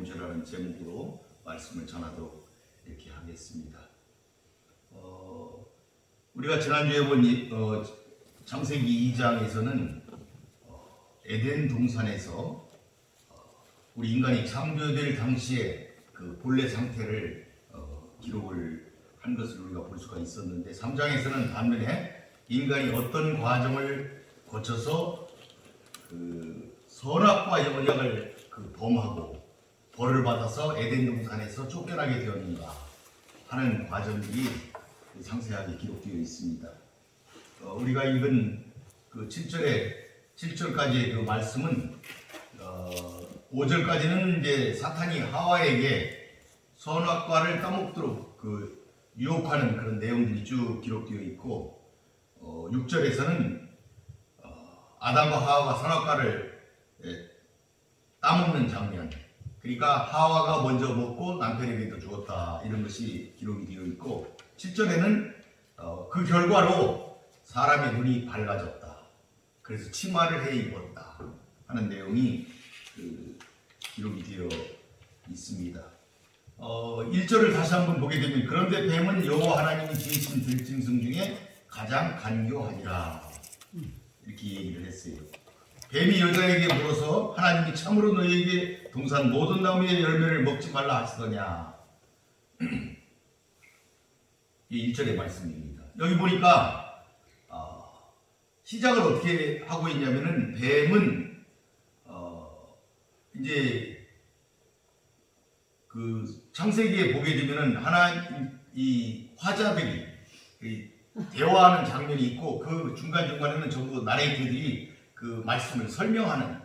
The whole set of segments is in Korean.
범죄라는 제목으로 말씀을 전하도록 이렇게 하겠습니다. 우리가 지난주에 본 창세기 2장에서는 에덴 동산에서 우리 인간이 창조될 당시에 그 본래 상태를 기록을 한 것을 우리가 볼 수가 있었는데, 3장에서는 반면에 인간이 어떤 과정을 거쳐서 그 선악과 연약을 범하고 벌을 받아서 에덴 동산에서 쫓겨나게 되었는가 하는 과정들이 상세하게 기록되어 있습니다. 우리가 읽은 그 7절까지의 그 말씀은 5절까지는 이제 사탄이 하와에게 선악과를 따먹도록 유혹하는 그런 내용들이 쭉 기록되어 있고, 6절에서는 아담과 하와가 선악과를 따먹는 장면, 그러니까 하와가 먼저 먹고 남편에게도 주었다, 이런 것이 기록이 되어 있고, 7절에는 그 결과로 사람의 눈이 밝아졌다, 그래서 치마를 해 입었다 하는 내용이 기록이 되어 있습니다. 1절을 다시 한번 보게 되면, 그런데 뱀은 여호와 하나님이 지으신 들짐승 중에 가장 간교하니라, 이렇게 얘기를 했어요. 뱀이 여자에게 물어서 하나님이 참으로 너희에게 동산 모든 나무의 열매를 먹지 말라 하시더냐. 이 1절의 말씀입니다. 여기 보니까 시작을 어떻게 하고 있냐면은, 뱀은 이제 그 창세기에 보게 되면은 하나님 이 화자들이 대화하는 장면이 있고, 그 중간중간에는 전부 나레이터들이 그 말씀을 설명하는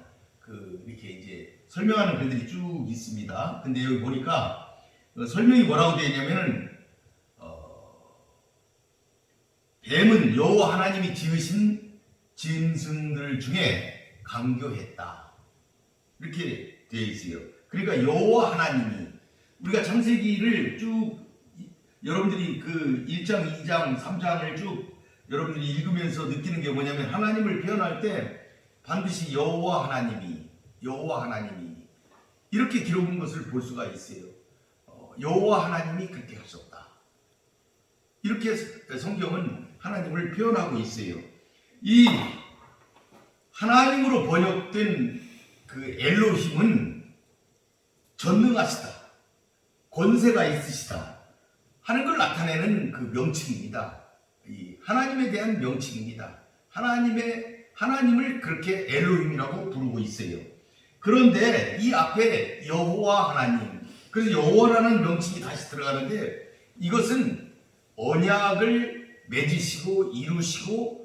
이렇게 이제 설명하는 글들이 쭉 있습니다. 근데 여기 보니까 설명이 뭐라고 되어 있냐면은, 뱀은 여호와 하나님이 지으신 짐승들 중에 강교했다, 이렇게 되어 있어요. 그러니까 여호와 하나님이, 우리가 창세기를 쭉 여러분들이 그 1장, 2장, 3장을 쭉 여러분들이 읽으면서 느끼는 게 뭐냐면, 하나님을 표현할 때 반드시 여호와 하나님이 이렇게 기록한 것을 볼 수가 있어요. 여호와 하나님이 그렇게 하셨다, 이렇게 성경은 하나님을 표현하고 있어요. 이 하나님으로 번역된 그 엘로힘은 전능하시다, 권세가 있으시다 하는 걸 나타내는 그 명칭입니다. 이 하나님에 대한 명칭입니다. 하나님을 그렇게 엘로힘이라고 부르고 있어요. 그런데 이 앞에 여호와 하나님, 그래서 여호와라는 명칭이 다시 들어가는데, 이것은 언약을 맺으시고 이루시고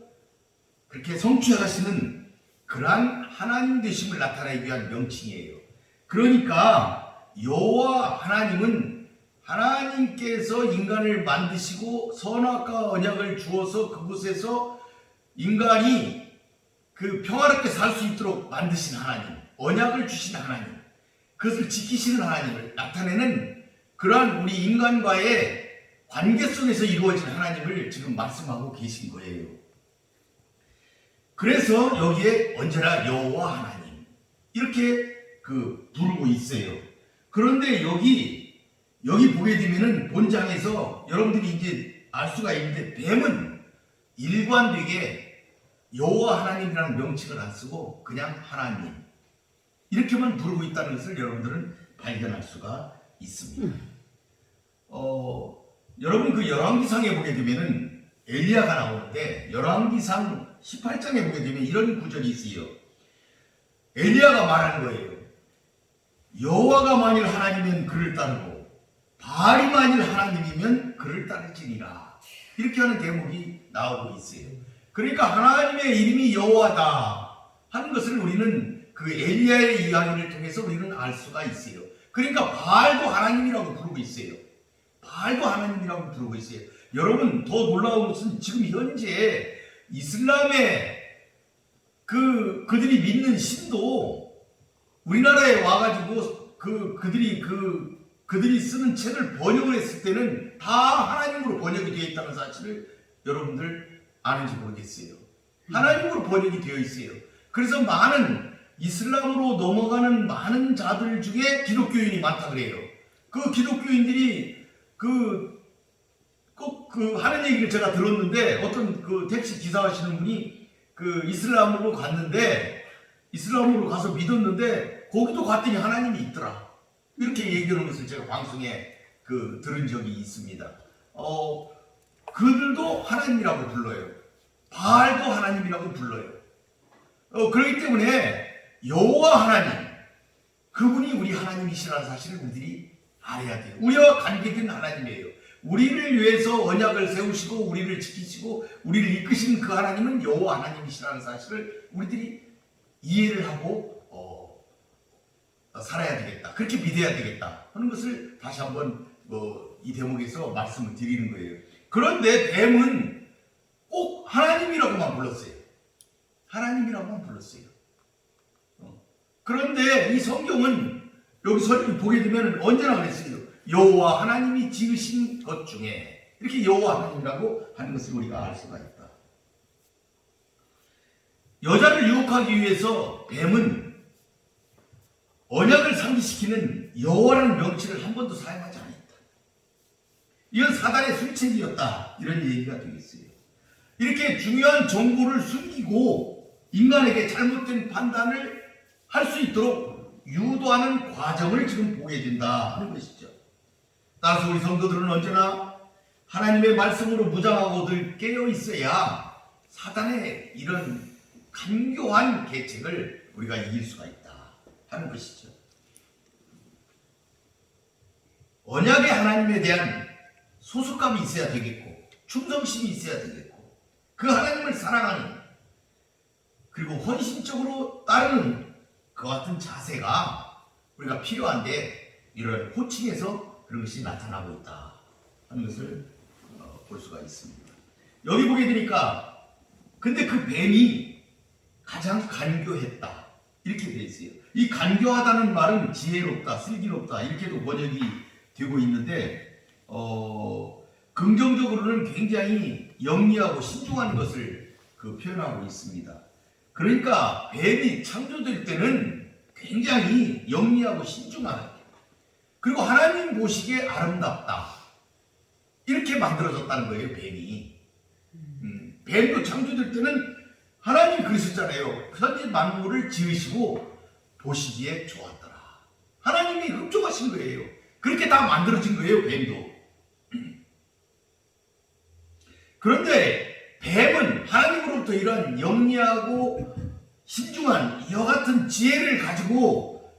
그렇게 성취하시는 그러한 하나님 되심을 나타내기 위한 명칭이에요. 그러니까 여호와 하나님은 하나님께서 인간을 만드시고 선악과 언약을 주어서 그곳에서 인간이 평화롭게 살 수 있도록 만드신 하나님, 언약을 주신 하나님, 그것을 지키시는 하나님을 나타내는 그러한 우리 인간과의 관계 속에서 이루어진 하나님을 지금 말씀하고 계신 거예요. 그래서 여기에 언제나 여호와 하나님 이렇게 부르고 있어요. 그런데 여기 보게 되면은 본장에서 여러분들이 이제 알 수가 있는데, 뱀은 일관되게 여호와 하나님이라는 명칭을 안 쓰고 그냥 하나님 이렇게만 부르고 있다는 것을 여러분들은 발견할 수가 있습니다. 여러분 열왕기상에 보게 되면은 엘리야가 나오는데, 열왕기상 18장에 보게 되면 이런 구절이 있어요. 엘리야가 말하는 거예요. 여호와가 만일 하나님이면 그를 따르고 바알이 만일 하나님이면 그를 따르지니라, 이렇게 하는 대목이 나오고 있어요. 그러니까 하나님의 이름이 여호와다 하는 것을 우리는 그 엘리야의 이야기를 통해서 우리는 알 수가 있어요. 그러니까 바알도 하나님이라고 부르고 있어요. 여러분, 더 놀라운 것은 지금 현재 이슬람의 그들이 믿는 신도 우리나라에 와가지고 그들이 쓰는 책을 번역을 했을 때는 다 하나님으로 번역이 되어 있다는 사실을 여러분들 아는지 모르겠어요. 하나님으로 번역이 되어 있어요. 그래서 많은 이슬람으로 넘어가는 많은 자들 중에 기독교인이 많다 그래요. 그 기독교인들이 꼭 하는 얘기를 제가 들었는데, 어떤 그 택시 기사 하시는 분이 그 이슬람으로 갔는데, 이슬람으로 가서 믿었는데 거기도 갔더니 하나님이 있더라, 이렇게 얘기하는 것을 제가 방송에 들은 적이 있습니다. 그들도 하나님이라고 불러요. 바알도 하나님이라고 불러요. 그렇기 때문에 여호와 하나님, 그분이 우리 하나님이시라는 사실을 우리들이 알아야 돼요. 우리와 관계된 하나님이에요. 우리를 위해서 언약을 세우시고 우리를 지키시고 우리를 이끄시는 그 하나님은 여호와 하나님이시라는 사실을 우리들이 이해를 하고 살아야 되겠다, 그렇게 믿어야 되겠다 하는 것을 다시 한번 이 대목에서 말씀을 드리는 거예요. 그런데 뱀은 꼭 하나님이라고만 불렀어요. 하나님이라고만 불렀어요. 그런데 이 성경은 여기서 보게 되면 언제나 그랬어요. 여호와 하나님이 지으신 것 중에, 이렇게 여호와 하나님이라고 하는 것을 우리가 알 수가 있다. 여자를 유혹하기 위해서 뱀은 언약을 상기시키는 여호와라는 명칭을 한 번도 사용하지 않았다. 이건 사단의 술책이었다, 이런 얘기가 되겠어요. 이렇게 중요한 정보를 숨기고 인간에게 잘못된 판단을 할 수 있도록 유도하는 과정을 지금 보게 된다 하는 것이죠. 따라서 우리 성도들은 언제나 하나님의 말씀으로 무장하고들 깨어 있어야 사단의 이런 간교한 계책을 우리가 이길 수가 있다 하는 것이죠. 언약의 하나님에 대한 소속감이 있어야 되겠고, 충성심이 있어야 되겠고, 그 하나님을 사랑하는, 그리고 헌신적으로 따르는 그와 같은 자세가 우리가 필요한데, 이런 호칭에서 그런 것이 나타나고 있다 하는 것을 볼 수가 있습니다. 여기 보게 되니까 근데 그 뱀이 가장 간교했다, 이렇게 되어 있어요. 이 간교하다는 말은 지혜롭다, 슬기롭다, 이렇게도 번역이 되고 있는데, 긍정적으로는 굉장히 영리하고 신중한 것을 표현하고 있습니다. 그러니까 뱀이 창조될 때는 굉장히 영리하고 신중하다, 그리고 하나님 보시기에 아름답다, 이렇게 만들어졌다는 거예요. 뱀이. 뱀도 창조될 때는 하나님 그러셨잖아요. 현재 만물을 지으시고 보시기에 좋았더라. 하나님이 흡족하신 거예요. 그렇게 다 만들어진 거예요, 뱀도. 그런데 뱀은 하나님으로부터 이런 영리하고 신중한 이와 같은 지혜를 가지고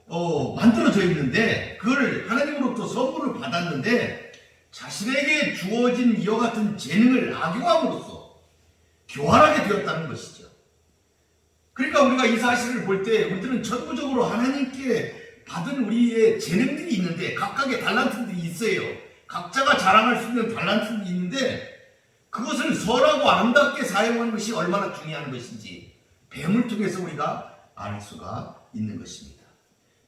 만들어져 있는데, 그걸 하나님으로부터 선물을 받았는데 자신에게 주어진 이와 같은 재능을 악용함으로써 교활하게 되었다는 것이죠. 그러니까 우리가 이 사실을 볼 때 우리들은 천부적으로 하나님께 받은 우리의 재능들이 있는데, 각각의 달란트들이 있어요. 각자가 자랑할 수 있는 달란트들이 있는데, 그것을 선하고 아름답게 사용하는 것이 얼마나 중요한 것인지 뱀을 통해서 우리가 알 수가 있는 것입니다.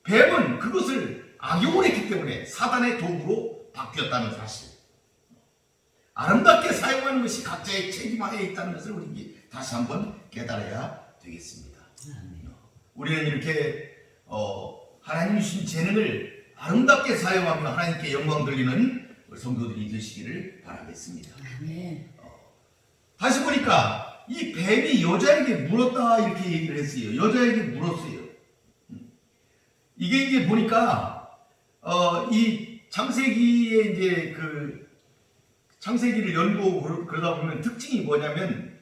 뱀은 그것을 악용을 했기 때문에 사단의 도구로 바뀌었다는 사실, 아름답게 사용하는 것이 각자의 책임 하에 있다는 것을 우리 다시 한번 깨달아야 되겠습니다. 우리는 이렇게 하나님이 주신 재능을 아름답게 사용하며 하나님께 영광 돌리는 성도들이 되시기를 바라겠습니다. 다시 보니까 이 뱀이 여자에게 물었다, 이렇게 얘기를 했어요. 여자에게 물었어요. 이게 보니까 이 창세기에 이제 창세기를 연구하고 그러다 보면 특징이 뭐냐면,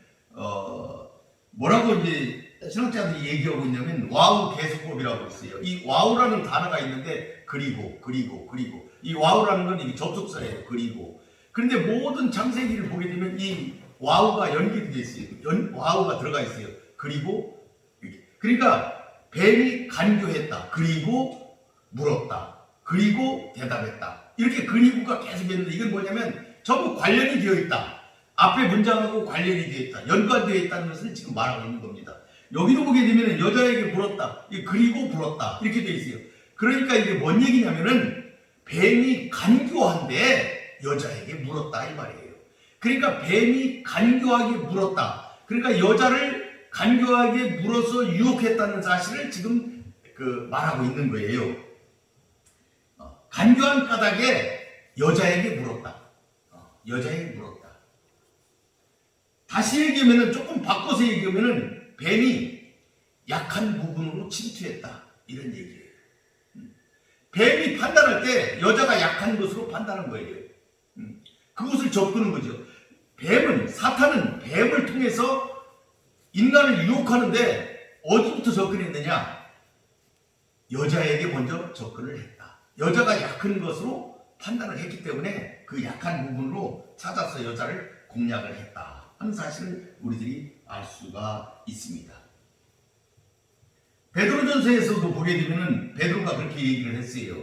뭐라고 이제 신학자들이 얘기하고 있냐면 와우 계속법이라고 있어요. 이 와우라는 단어가 있는데, 그리고 이 와우라는 건 이게 접속사예요. 그런데 모든 창세기를 보게 되면 이 와우가 연결이 되어 있어요. 와우가 들어가 있어요. 그리고 이렇게. 그러니까 뱀이 간교했다, 그리고 물었다, 그리고 대답했다, 이렇게 그리고가 계속 있는데, 이건 뭐냐면 전부 관련이 되어 있다, 앞에 문장하고 관련이 되어 있다, 연관되어 있다는 것을 지금 말하고 있는 겁니다. 여기도 보게 되면 여자에게 물었다, 그리고 불었다, 이렇게 되어 있어요. 그러니까 이게 뭔 얘기냐면은 뱀이 간교한데 여자에게 물었다, 이 말이에요. 그러니까 뱀이 간교하게 물었다, 그러니까 여자를 간교하게 물어서 유혹했다는 사실을 지금 말하고 있는 거예요. 간교한 까닭에 여자에게 물었다. 여자에게 물었다. 다시 얘기하면 조금 바꿔서 얘기하면 뱀이 약한 부분으로 침투했다. 이런 얘기예요. 뱀이 판단할 때 여자가 약한 것으로 판단한 거예요. 그것을 접근한 거죠. 사탄은 뱀을 통해서 인간을 유혹하는데 어디부터 접근했느냐? 여자에게 먼저 접근을 했다. 여자가 약한 것으로 판단을 했기 때문에 그 약한 부분으로 찾아서 여자를 공략을 했다 하는 사실을 우리들이 알 수가 있습니다. 베드로전서에서도 보게 되면 베드로가 그렇게 얘기를 했어요.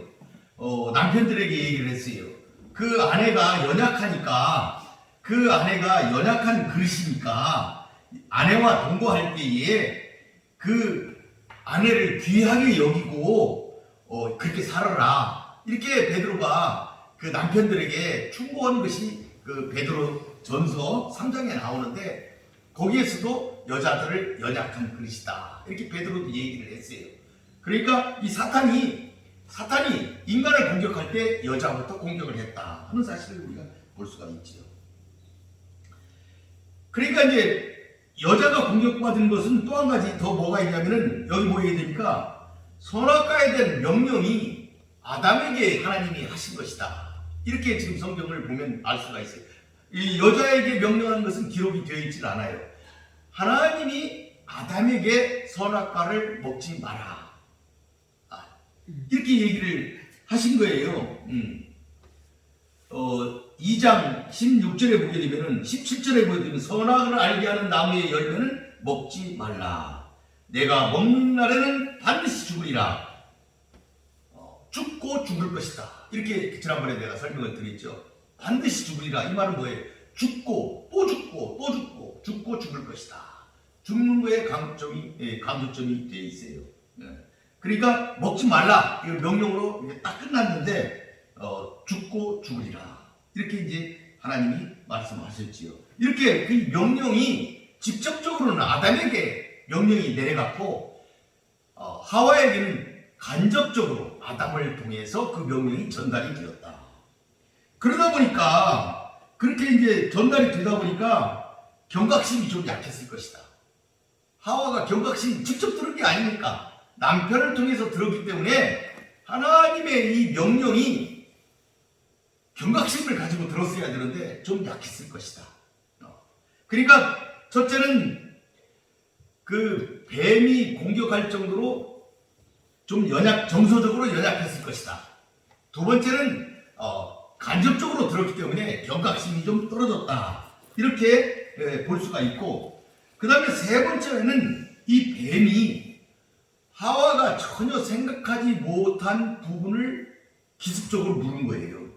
남편들에게 얘기를 했어요. 그 아내가 연약하니까, 그 아내가 연약한 그릇이니까 아내와 동거할 때에 그 아내를 귀하게 여기고 그렇게 살아라. 이렇게 베드로가 그 남편들에게 충고한 것이 그 베드로전서 3장에 나오는데, 거기에서도 여자들을 연약한 그릇이다 이렇게 베드로도 얘기를 했어요. 그러니까 이 사탄이 인간을 공격할 때 여자부터 공격을 했다 하는 사실을 우리가 볼 수가 있죠. 그러니까 이제 여자가 공격받은 것은 또 한 가지 더 뭐가 있냐면은, 여기 뭐해야 되니까 선악과에 대한 명령이 아담에게 하나님이 하신 것이다. 이렇게 지금 성경을 보면 알 수가 있어요. 이 여자에게 명령한 것은 기록이 되어 있질 않아요. 하나님이 아담에게 선악과를 먹지 마라. 이렇게 얘기를 하신 거예요. 2장 16절에 보게 되면은, 17절에 보게 되면 선악을 알게 하는 나무의 열매는 먹지 말라. 내가 먹는 날에는 반드시 죽으리라. 죽고 죽을 것이다. 이렇게 지난번에 내가 설명을 드렸죠. 반드시 죽으리라. 이 말은 뭐예요? 죽고 또 죽고 또 죽고 죽고 죽을 것이다. 죽는 거에 강조점이 되어 있어요. 그러니까 먹지 말라. 이 명령으로 딱 끝났는데 죽고 죽으리라. 이렇게 이제 하나님이 말씀하셨지요. 이렇게 그 명령이 직접적으로는 아담에게 명령이 내려갔고, 하와에게는 간접적으로 아담을 통해서 그 명령이 전달이 되었다. 그러다 보니까, 그렇게 이제 전달이 되다 보니까 경각심이 좀 약했을 것이다. 하와가 경각심이 직접 들은 게 아니니까 남편을 통해서 들었기 때문에 하나님의 이 명령이 경각심을 가지고 들었어야 되는데 좀 약했을 것이다. 그러니까 첫째는 그 뱀이 공격할 정도로 좀 정서적으로 연약했을 것이다. 두 번째는 간접적으로 들었기 때문에 경각심이 좀 떨어졌다. 이렇게 볼 수가 있고, 그 다음에 세 번째는 이 뱀이 하와가 전혀 생각하지 못한 부분을 기습적으로 물은 거예요.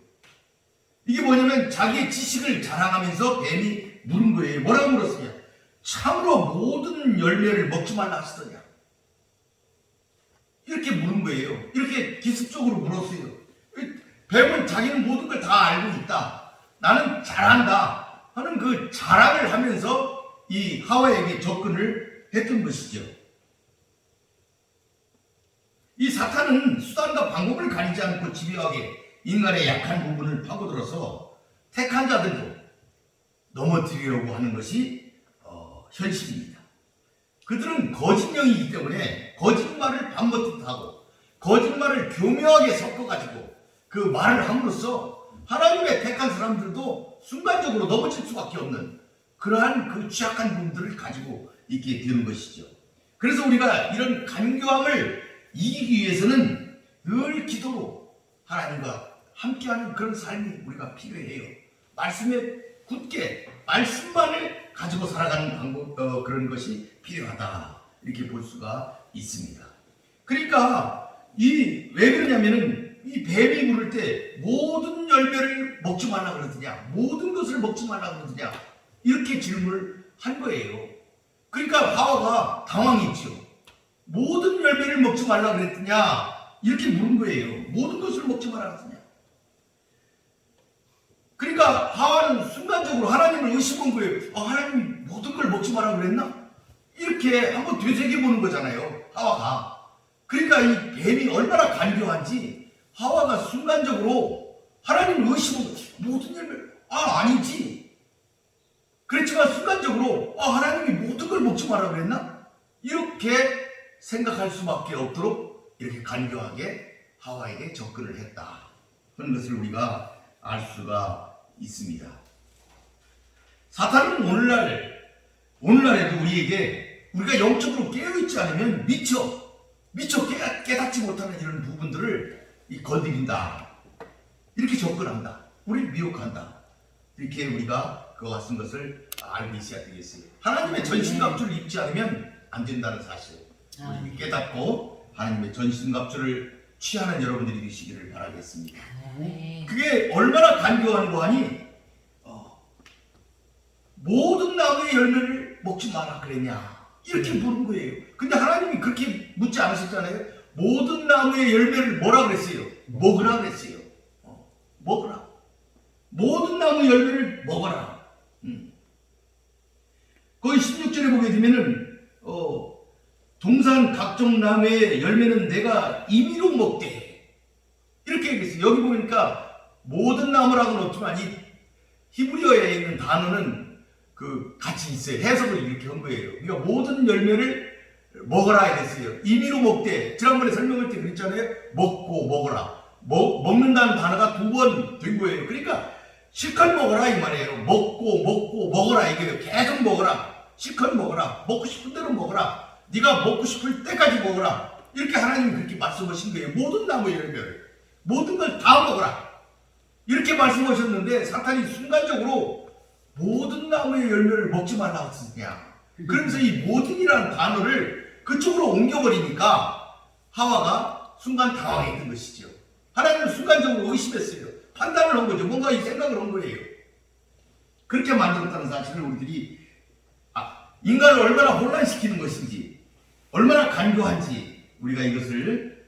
이게 뭐냐면 자기의 지식을 자랑하면서 뱀이 물은 거예요. 뭐라고 물었으냐? 참으로 모든 열매를 먹지 말라 하시더냐? 이렇게 물은 거예요. 이렇게 기습적으로 물었어요. 뱀은 자기는 모든 걸 다 알고 있다. 나는 잘한다 하는 그 자랑을 하면서 이 하와에게 접근을 했던 것이죠. 이 사탄은 수단과 방법을 가리지 않고 집요하게 인간의 약한 부분을 파고들어서 택한 자들도 넘어뜨리려고 하는 것이 현실입니다. 그들은 거짓령이기 때문에 거짓말을 반복하고 거짓말을 교묘하게 섞어가지고 그 말을 함으로써 하나님의 택한 사람들도 순간적으로 넘어질 수밖에 없는 그러한 그 취약한 부분들을 가지고 있게 되는 것이죠. 그래서 우리가 이런 간교함을 이기기 위해서는 늘 기도로 하나님과 함께하는 그런 삶이 우리가 필요해요. 말씀에 굳게 말씀만을 가지고 살아가는 방법, 그런 것이 필요하다. 이렇게 볼 수가 있습니다. 그러니까 왜 그러냐면은 이 뱀이 물을 때 모든 열매를 먹지 말라 그러더냐, 모든 것을 먹지 말라 그러더냐, 이렇게 질문을 한 거예요. 그러니까 하와가 당황했죠. 모든 열매를 먹지 말라 그랬더냐, 이렇게 물은 거예요. 모든 것을 먹지 말라 그랬더냐. 그러니까 하와는 순간적으로 하나님을 의심한 거예요. 하나님 모든 걸 먹지 말라 그랬나? 이렇게 한번 되새겨보는 거잖아요. 하와가. 그러니까 이 뱀이 얼마나 간교한지 하와가 순간적으로 하나님을 의심하고 모든 열매를 아니지. 그렇지만 순간적으로 하나님이 모든 걸 먹지 마라 그랬나? 이렇게 생각할 수밖에 없도록 이렇게 간교하게 하와에게 접근을 했다 하는 것을 우리가 알 수가 있습니다. 사탄은 오늘날에도 우리가 영적으로 깨어있지 않으면 미처 깨닫지 못하는 이런 부분들을 건드린다. 이렇게 접근한다. 우리를 미혹한다. 이렇게 우리가 그와 같은 것을 알고 있어야 되겠어요. 하나님의 전신갑주를 입지 않으면 안 된다는 사실. 우리 깨닫고 하나님의 전신갑주를 취하는 여러분들이 되시기를 바라겠습니다. 그게 얼마나 간교한 거 아니? 모든 나무의 열매를 먹지 마라 그랬냐? 이렇게 물은 거예요. 근데 하나님이 그렇게 묻지 않으셨잖아요. 모든 나무의 열매를 뭐라 그랬어요? 먹으라 그랬어요. 먹으라. 모든 나무 열매를 먹어라. 거기 16절에 보게 되면은 동산 각종 나무의 열매는 내가 임의로 먹되 이렇게 얘기했어요. 여기 보니까 모든 나무라고는 없지만 이 히브리어에 있는 단어는 같이 있어요. 해석을 이렇게 한 거예요. 그러니까 모든 열매를 먹어라 했어요. 임의로 먹되 지난번에 설명할 때 그랬잖아요. 먹고 먹어라. 먹는다는 단어가 2번 된 거예요. 그러니까 실컷 먹어라 이 말이에요. 먹고 먹어라 이거예요. 계속 먹어라. 실컷 먹어라. 먹고 싶은 대로 먹어라. 네가 먹고 싶을 때까지 먹어라. 이렇게 하나님이 그렇게 말씀하신 거예요. 모든 나무의 열매를. 모든 걸 다 먹어라. 이렇게 말씀하셨는데 사탄이 순간적으로 모든 나무의 열매를 먹지 말라고 했으냐. 그러면서 이 모든이라는 단어를 그쪽으로 옮겨버리니까 하와가 순간 당황했던 것이죠. 하나님은 순간적으로 의심했어요. 판단을 한 거죠. 뭔가 이 생각을 한 거예요. 그렇게 만들었다는 사실을 우리들이 인간을 얼마나 혼란시키는 것인지 얼마나 간교한지 우리가 이것을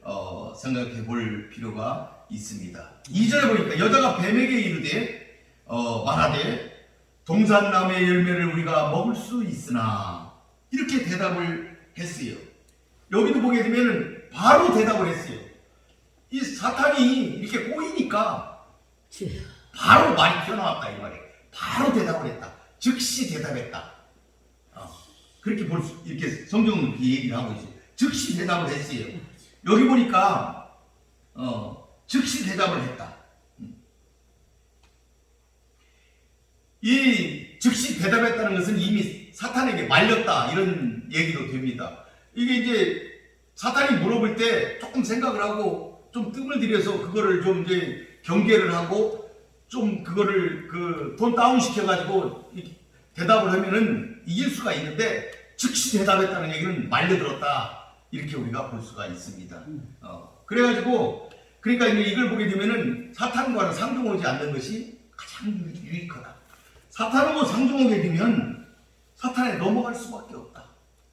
생각해 볼 필요가 있습니다. 2절에 보니까 여자가 뱀에게 이르되 말하되 동산나무의 열매를 우리가 먹을 수 있으나 이렇게 대답을 했어요. 여기도 보게 되면 바로 대답을 했어요. 이 사탄이 이렇게 꼬이니까 바로 말이 튀어나왔다 이 말이에요. 바로 대답을 했다. 즉시 대답했다. 그렇게 이렇게 성경은 그렇게 얘기를 하고 있어요. 즉시 대답을 했어요. 여기 보니까 즉시 대답을 했다. 이 즉시 대답했다는 것은 이미 사탄에게 말렸다 이런 얘기도 됩니다. 이게 이제 사탄이 물어볼 때 조금 생각을 하고 좀 뜸을 들여서 그거를 좀 이제 경계를 하고 좀 그거를 톤 다운 시켜가지고 대답을 하면은 이길 수가 있는데 즉시 대답했다는 얘기는 말려들었다 이렇게 우리가 볼 수가 있습니다. 그래가지고 그러니까 이걸 보게 되면은 사탄과는 상종하지 않는 것이 가장 유익하다. 사탄하고 상종하게 되면 사탄에 넘어갈 수밖에 없다.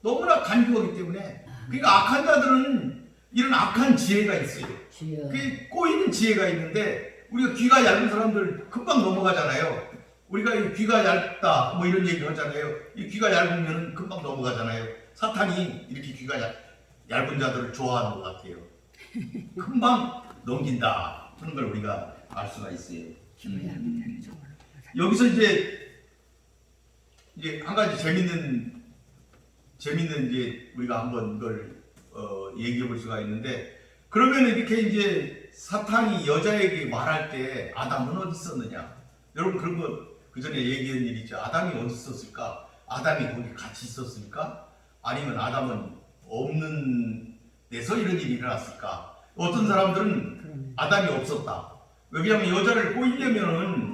너무나 간교하기 때문에. 그러니까 악한 자들은 이런 악한 지혜가 있어요. 그 꼬이는 지혜가 있는데 우리가 귀가 얇은 사람들 금방 넘어가잖아요. 우리가 귀가 얇다 뭐 이런 얘기를 하잖아요. 이 귀가 얇으면 금방 넘어가잖아요. 사탄이 이렇게 귀가 얇은 자들을 좋아하는 것 같아요. 금방 넘긴다 하는 걸 우리가 알 수가 있어요. 여기서 이제 한 가지 재밌는 이제 우리가 한번 이걸 얘기해 볼 수가 있는데, 그러면 이렇게 이제 사탄이 여자에게 말할 때 아담은 어디 있었느냐? 여러분 그런 거 그 전에 얘기한 일 있죠. 아담이 어디 있었을까? 아담이 거기 같이 있었을까? 아니면 아담은 없는 데서 이런 일이 일어났을까? 어떤 사람들은 아담이 없었다. 왜냐하면 여자를 꼬이려면은